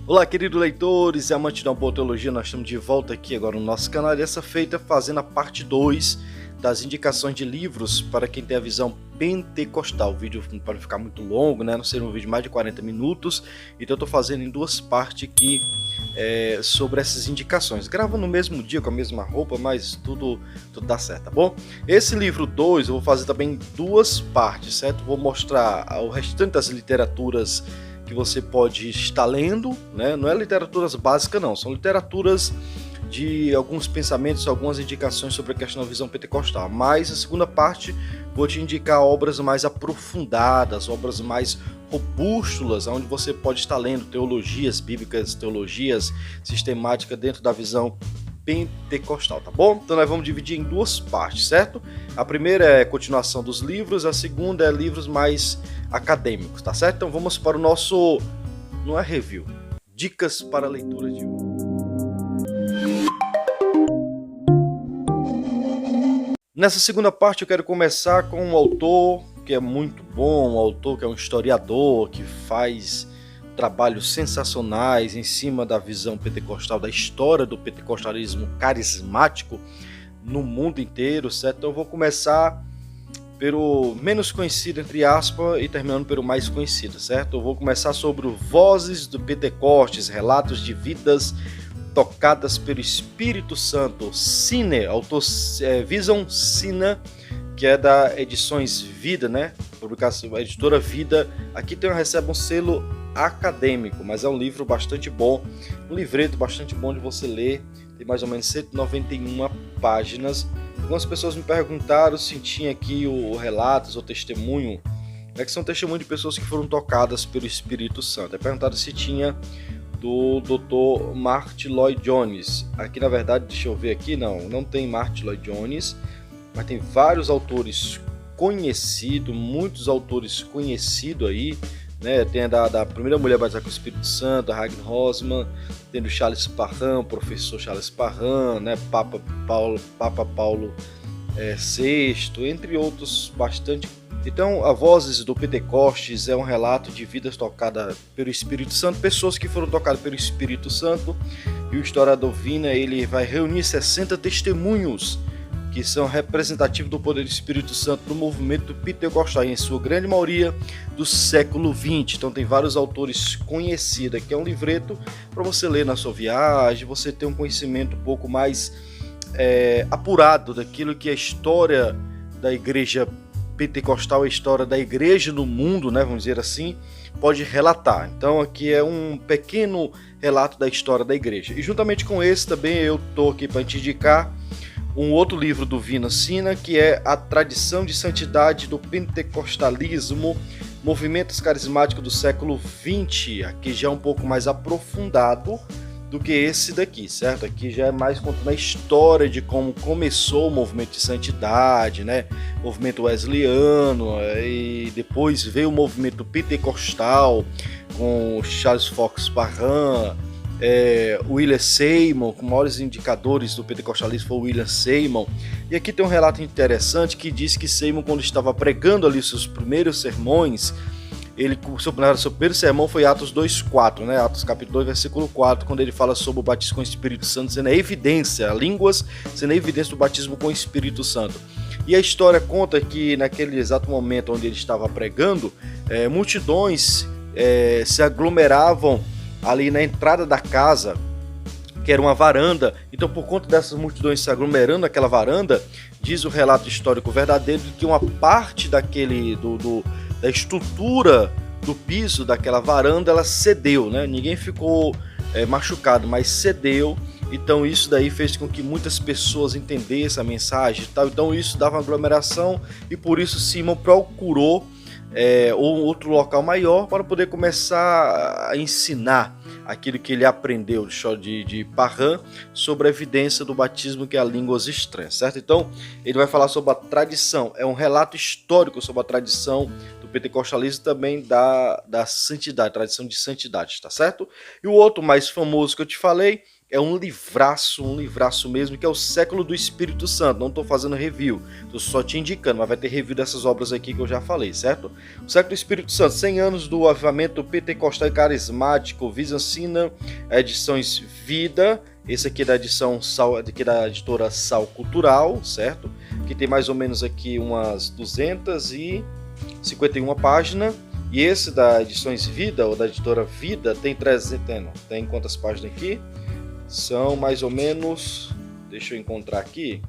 Olá, queridos leitores e amantes da boa teologia, nós estamos de volta aqui agora no nosso canal, dessa feita fazendo a parte 2 das indicações de livros para quem tem a visão pentecostal. O vídeo não pode ficar muito longo, né? Não ser um vídeo de mais de 40 minutos, então eu estou fazendo em duas partes aqui sobre essas indicações. Gravo no mesmo dia com a mesma roupa, mas tudo dá certo, tá bom? Esse livro 2 eu vou fazer também em duas partes, certo? Vou mostrar o restante das literaturas que você pode estar lendo, né? Não é literaturas básicas não, são literaturas de alguns pensamentos, algumas indicações sobre a questão da visão pentecostal, mas a segunda parte vou te indicar obras mais aprofundadas, obras mais robustas, onde você pode estar lendo teologias bíblicas, teologias sistemáticas dentro da visão pentecostal, tá bom? Então nós vamos dividir em duas partes, certo? A primeira é continuação dos livros, a segunda é livros mais acadêmicos, tá certo? Então vamos para o nosso, não é review, dicas para a leitura de hoje. Nessa segunda parte eu quero começar com um autor que é muito bom, um autor que é um historiador, que faz trabalhos sensacionais em cima da visão pentecostal, da história do pentecostalismo carismático no mundo inteiro, certo? Então eu vou começar pelo menos conhecido, entre aspas, e terminando pelo mais conhecido, certo? Eu vou começar sobre o Vozes do Pentecostes, relatos de vidas tocadas pelo Espírito Santo, Cine, autor Vision Sina, que é da Edições Vida, né? Publicação, a editora Vida. Aqui recebe um selo acadêmico, mas é um livro bastante bom, um livreto bastante bom de você ler, tem mais ou menos 191 páginas. Algumas pessoas me perguntaram se tinha aqui o relatos ou testemunho, que são testemunhos de pessoas que foram tocadas pelo Espírito Santo. Perguntaram se tinha do Dr. Martyn Lloyd-Jones. Aqui na verdade, deixa eu ver aqui, não tem Martyn Lloyd-Jones, mas tem vários autores conhecidos, muitos autores conhecidos aí, né? Tem a da primeira mulher batizada com o Espírito Santo, a Ragnar Rosman, tem do Charles Parham, professor Charles Parham, né? Papa Paulo VI, entre outros bastante. Então, a Vozes do Pentecostes é um relato de vidas tocadas pelo Espírito Santo, pessoas que foram tocadas pelo Espírito Santo, e o historiador Vina, ele vai reunir 60 testemunhos que são representativos do poder do Espírito Santo no movimento pentecostal, em sua grande maioria do século XX. Então tem vários autores conhecidos, que é um livreto para você ler na sua viagem, você ter um conhecimento um pouco mais apurado daquilo que é a história da igreja pentecostal, a história da igreja no mundo, né, vamos dizer assim, pode relatar. Então aqui é um pequeno relato da história da igreja. E juntamente com esse também eu estou aqui para te indicar um outro livro do Vision Sina, que é A Tradição de Santidade do Pentecostalismo, Movimentos Carismáticos do Século XX. Aqui já é um pouco mais aprofundado do que esse daqui, certo? Aqui já é mais contando a história de como começou o movimento de santidade, né? Movimento wesleyano, e depois veio o movimento pentecostal com Charles Fox Parham, William Seymour, com maiores indicadores do pentecostalismo foi William Seymour. E aqui tem um relato interessante que diz que Seymour, quando estava pregando ali seus primeiros sermões, seu primeiro sermão foi Atos 2:4, né? Atos capítulo 2, versículo 4, quando ele fala sobre o batismo com o Espírito Santo, sendo a evidência, línguas sendo a evidência do batismo com o Espírito Santo. E a história conta que naquele exato momento onde ele estava pregando, multidões se aglomeravam ali na entrada da casa, que era uma varanda. Então, por conta dessas multidões se aglomerando naquela varanda, diz o relato histórico verdadeiro de que uma parte da estrutura do piso daquela varanda, ela cedeu, né? Ninguém ficou machucado, mas cedeu. Então isso daí fez com que muitas pessoas entendessem a mensagem e tal. Então isso dava uma aglomeração, e por isso Simon procurou outro local maior para poder começar a ensinar aquilo que ele aprendeu de Parham sobre a evidência do batismo, que é a línguas estranhas, certo? Então ele vai falar sobre a tradição, é um relato histórico sobre a tradição do pentecostalismo e também da santidade, tradição de santidade, tá certo? E o outro mais famoso que eu te falei É um livraço mesmo, que é o Século do Espírito Santo. Não estou fazendo review, estou só te indicando, mas vai ter review dessas obras aqui que eu já falei, certo? O Século do Espírito Santo, 100 anos do avivamento pentecostal e carismático, Vizancina, edições Vida. Esse aqui é da edição aqui da editora Sal Cultural, certo? Que tem mais ou menos aqui umas 251 páginas. E esse da edições Vida, ou da editora Vida, tem 300, tem quantas páginas aqui? São mais ou menos, deixa eu encontrar aqui,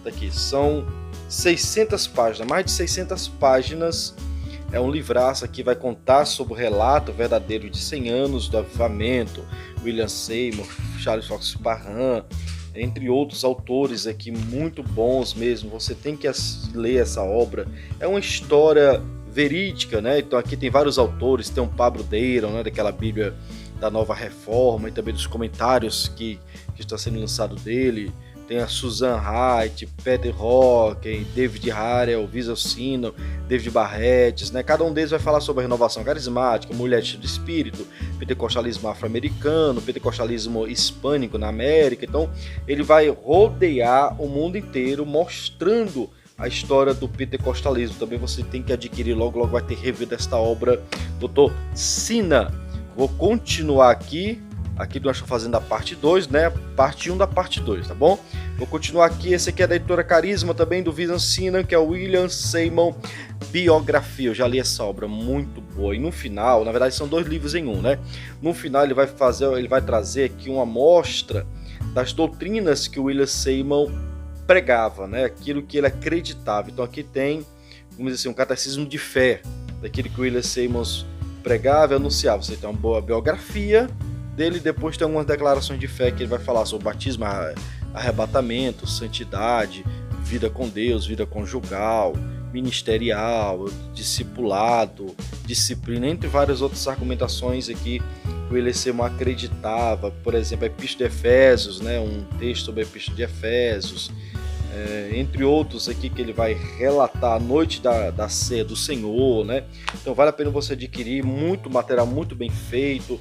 tá aqui, são 600 páginas, mais de 600 páginas. É um livraço aqui, vai contar sobre o relato verdadeiro de 100 anos do avivamento, William Seymour, Charles Fox Parham, entre outros autores aqui muito bons mesmo. Você tem que ler essa obra, é uma história verídica, né? Então aqui tem vários autores, tem um Pablo Deiron, né, daquela Bíblia da Nova Reforma, e também dos comentários que está sendo lançado dele. Tem a Susan Haidt, Peter Hawkins, David Harrell, Vizancina, David Barrett, né? Cada um deles vai falar sobre a renovação carismática, mulher de espírito, pentecostalismo afro-americano, pentecostalismo hispânico na América. Então ele vai rodear o mundo inteiro mostrando a história do pentecostalismo. Também você tem que adquirir, logo vai ter review desta obra, Dr. Sina. Vou continuar aqui nós estamos fazendo a parte 2, né? Parte 1 da parte 2, tá bom? Vou continuar aqui, esse aqui é da editora Carisma, também do Vizancina, que é o William Seymour, Biografia. Eu já li essa obra, muito boa. E no final, na verdade são 2 livros em um, né? No final ele vai trazer aqui uma amostra das doutrinas que o William Seymour pregava, né? Aquilo que ele acreditava. Então aqui tem, vamos dizer assim, um catecismo de fé, daquilo que o William Seymour pregava e anunciava. Você tem uma boa biografia dele, depois tem algumas declarações de fé que ele vai falar sobre batismo, arrebatamento, santidade, vida com Deus, vida conjugal, ministerial, discipulado, disciplina, entre várias outras argumentações aqui que o William Seymour acreditava. Por exemplo, a Epístola de Efésios, né, um texto sobre a Epístola de Efésios, entre outros aqui que ele vai relatar a noite da ceia do Senhor, né? Então vale a pena você adquirir, muito material, muito bem feito,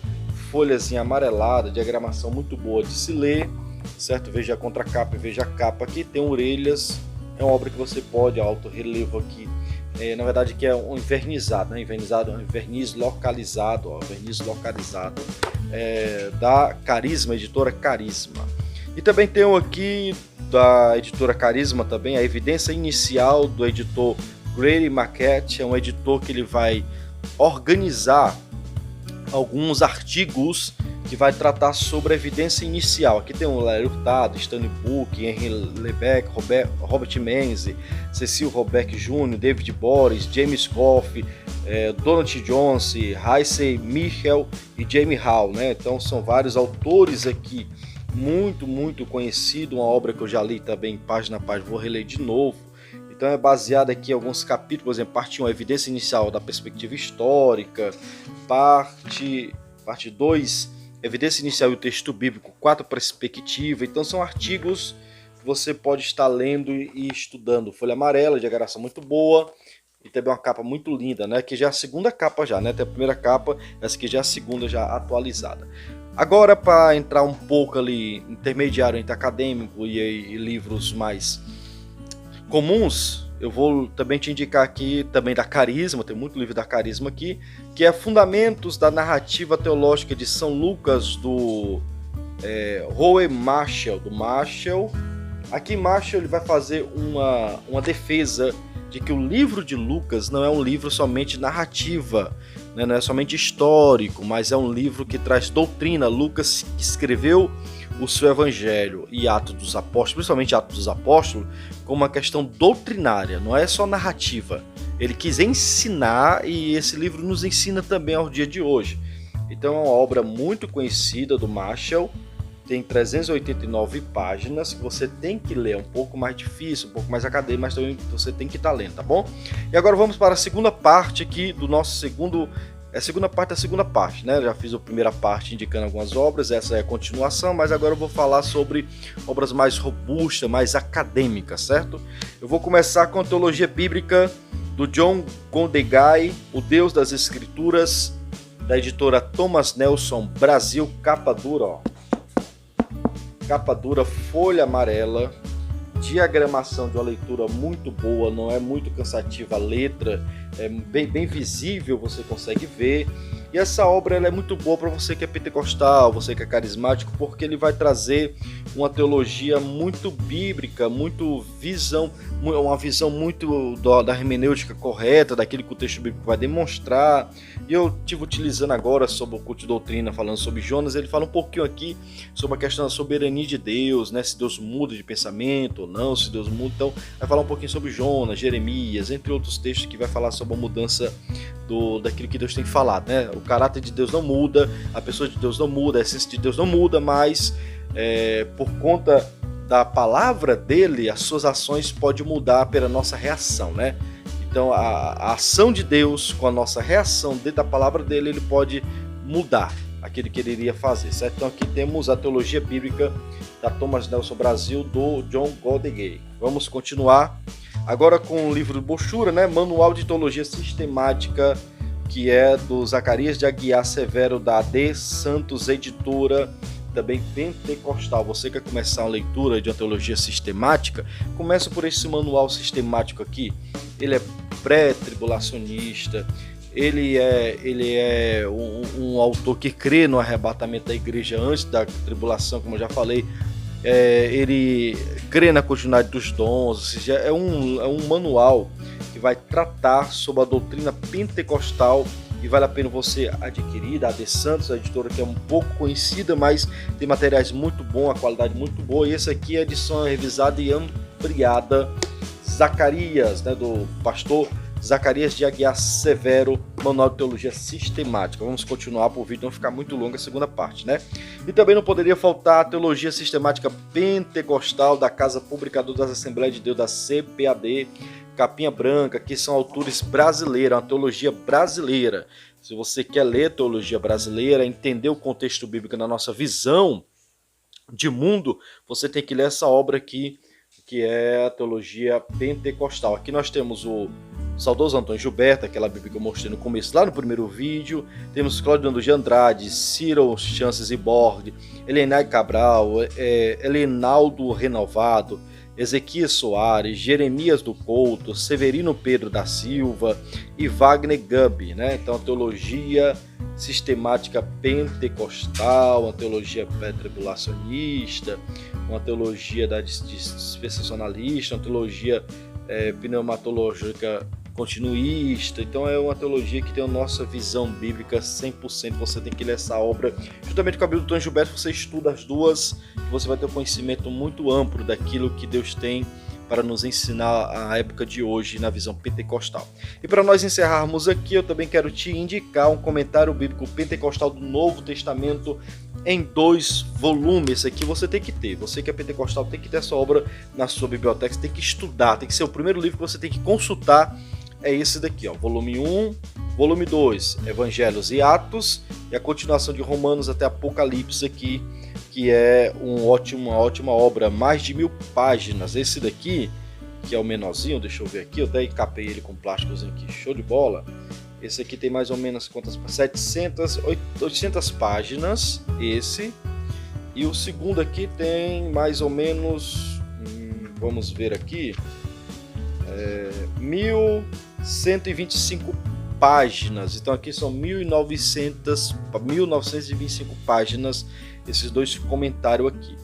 folhazinha amarelada, diagramação muito boa de se ler, certo? Veja a contracapa e veja a capa aqui, tem orelhas, é uma obra que você pode, alto relevo aqui, na verdade que é um envernizado, né? Um verniz localizado, verniz localizado, da Carisma, editora Carisma. E também tem aqui da editora Carisma também, a evidência inicial do editor Grady Maquette, é um editor que ele vai organizar alguns artigos que vai tratar sobre a evidência inicial. Aqui tem o Larry Hurtado, Stanley Book, Henry Lebeck, Robert Menzies, Cecil Robeck Jr., David Boris, James Goff, Donald Jones, Heisey Michel e Jamie Hall, né? Então são vários autores aqui, muito conhecido, uma obra que eu já li também página a página, vou reler de novo. Então é baseado aqui em alguns capítulos, por exemplo, parte 1, a evidência inicial da perspectiva histórica, parte 2, evidência inicial e o texto bíblico, 4, perspectiva. Então são artigos que você pode estar lendo e estudando. Folha amarela, diagramação muito boa e também uma capa muito linda, né? Que já é a segunda capa já, né? Tem a primeira capa, essa aqui já é a segunda, já atualizada. Agora, para entrar um pouco ali, intermediário entre acadêmico e livros mais comuns, eu vou também te indicar aqui também da Carisma, tem muito livro da Carisma aqui, que é Fundamentos da Narrativa Teológica de São Lucas, do Roe Marshall, do Marshall. Aqui Marshall ele vai fazer uma defesa de que o livro de Lucas não é um livro somente narrativa, né? Não é somente histórico, mas é um livro que traz doutrina. Lucas escreveu o seu evangelho e Atos dos Apóstolos, principalmente Atos dos Apóstolos, como uma questão doutrinária, não é só narrativa. Ele quis ensinar e esse livro nos ensina também ao dia de hoje. Então é uma obra muito conhecida do Marshall, tem 389 páginas que você tem que ler, é um pouco mais difícil, um pouco mais acadêmico, mas também você tem que estar lendo, tá bom? E agora vamos para a segunda parte aqui do nosso segunda parte da segunda parte, né? Eu já fiz a primeira parte indicando algumas obras, essa é a continuação, mas agora eu vou falar sobre obras mais robustas, mais acadêmicas, certo? Eu vou começar com a Teologia Bíblica do John Gondegai, O Deus das Escrituras, da editora Thomas Nelson Brasil, capa dura, ó. Capa dura, folha amarela, diagramação de uma leitura muito boa, não é muito cansativa a letra, é bem visível, você consegue ver. E essa obra ela é muito boa para você que é pentecostal, você que é carismático, porque ele vai trazer uma teologia muito bíblica, uma visão muito da hermenêutica correta, daquele que o texto bíblico vai demonstrar. E eu estive utilizando agora sobre o culto de doutrina, falando sobre Jonas, ele fala um pouquinho aqui sobre a questão da soberania de Deus, né? Se Deus muda de pensamento ou não, se Deus muda. Então vai falar um pouquinho sobre Jonas, Jeremias, entre outros textos que vai falar sobre a mudança daquilo que Deus tem falado, né? O caráter de Deus não muda, a pessoa de Deus não muda, a essência de Deus não muda, mas por conta da palavra dele, as suas ações podem mudar pela nossa reação, né? Então a ação de Deus com a nossa reação dentro da palavra dele, ele pode mudar aquilo que ele iria fazer, certo? Então aqui temos a teologia bíblica da Thomas Nelson Brasil, do John Goldingay. Vamos continuar agora com o livro de brochura, né? Manual de Teologia Sistemática, que é do Zacarias de Aguiar Severo, da AD Santos Editora, também pentecostal. Você quer começar uma leitura de uma teologia sistemática? Começa por esse manual sistemático aqui. Ele é pré-tribulacionista, ele é um autor que crê no arrebatamento da igreja antes da tribulação, como eu já falei. Ele crê na continuidade dos dons, ou seja, é um manual que vai tratar sobre a doutrina pentecostal e vale a pena você adquirir, da AD Santos, a editora que é um pouco conhecida, mas tem materiais muito bons, a qualidade muito boa. E esse aqui é a edição revisada e ampliada Zacarias, né, do pastor Zacarias de Aguiar Severo, Manual de Teologia Sistemática. Vamos continuar para o vídeo não ficar muito longa a segunda parte, né? E também não poderia faltar a Teologia Sistemática Pentecostal da Casa Publicadora das Assembleias de Deus, da CPAD, capinha branca, que são autores brasileiros, uma teologia brasileira. Se você quer ler teologia brasileira, entender o contexto bíblico na nossa visão de mundo, você tem que ler essa obra aqui, que é a teologia pentecostal. Aqui nós temos o saudoso Antônio Gilberto, aquela Bíblia que eu mostrei no começo, lá no primeiro vídeo. Temos Cláudio de Andrade, Ciro Chances e Borg, Elenay Cabral, Elenaldo Renovado, Ezequias Soares, Jeremias do Couto, Severino Pedro da Silva e Wagner Gubb, né? Então, a teologia sistemática pentecostal, uma teologia pré-tribulacionista, uma teologia dispensacionalista, uma teologia pneumatológica continuista. Então é uma teologia que tem a nossa visão bíblica 100%. Você tem que ler essa obra juntamente com a Bíblia do Antônio Gilberto. Você estuda as duas e você vai ter um conhecimento muito amplo daquilo que Deus tem para nos ensinar a época de hoje na visão pentecostal. E para nós encerrarmos aqui, eu também quero te indicar um comentário bíblico pentecostal do Novo Testamento em 2 volumes. Esse aqui você tem que ter. Você que é pentecostal tem que ter essa obra na sua biblioteca, você tem que estudar, tem que ser o primeiro livro que você tem que consultar. É esse daqui, ó, volume 1, volume 2, Evangelhos e Atos, e a continuação de Romanos até Apocalipse aqui, que é uma ótima obra, mais de 1000 páginas. Esse daqui, que é o menorzinho, deixa eu ver aqui, eu até encapei ele com plásticozinho aqui, show de bola. Esse aqui tem mais ou menos quantas? 800 páginas, esse. E o segundo aqui tem mais ou menos, vamos ver aqui, 1125 páginas. Então aqui são 1925 páginas, esses 2 comentários aqui.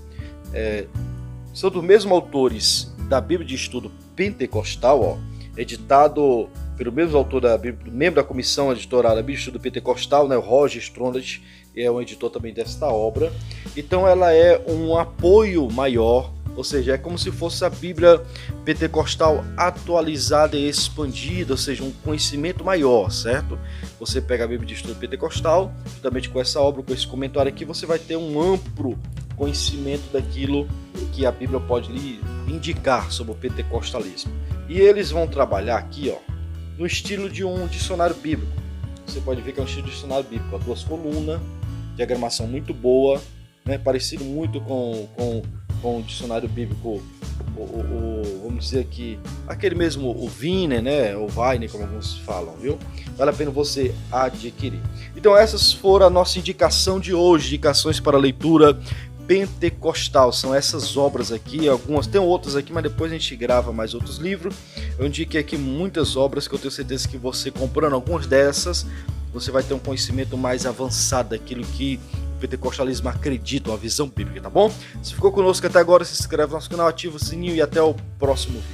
São dos mesmos autores da Bíblia de Estudo Pentecostal, ó, editado pelo mesmo autor membro da comissão editorial da Bíblia de Estudo Pentecostal, né, o Roger Stronach, é um editor também desta obra. Então ela é um apoio maior, ou seja, é como se fosse a Bíblia pentecostal atualizada e expandida, ou seja, um conhecimento maior, certo? Você pega a Bíblia de Estudo Pentecostal, juntamente com essa obra, com esse comentário aqui, você vai ter um amplo conhecimento daquilo que a Bíblia pode lhe indicar sobre o pentecostalismo. E eles vão trabalhar aqui, ó, no estilo de um dicionário bíblico. Você pode ver que é um estilo de dicionário bíblico, 2 colunas, diagramação muito boa, né, parecido muito com o dicionário bíblico vamos dizer que aquele mesmo, o Vine, né, ou Vine, como alguns falam, viu? Vale a pena você adquirir. Então essas foram a nossa indicação de hoje, indicações para leitura pentecostal, são essas obras aqui, algumas, tem outras aqui, mas depois a gente grava mais outros livros. Eu indiquei aqui muitas obras que eu tenho certeza que você comprando algumas dessas, você vai ter um conhecimento mais avançado daquilo que o pentecostalismo acredita, uma visão bíblica, tá bom? Se ficou conosco até agora, se inscreve no nosso canal, ativa o sininho e até o próximo vídeo.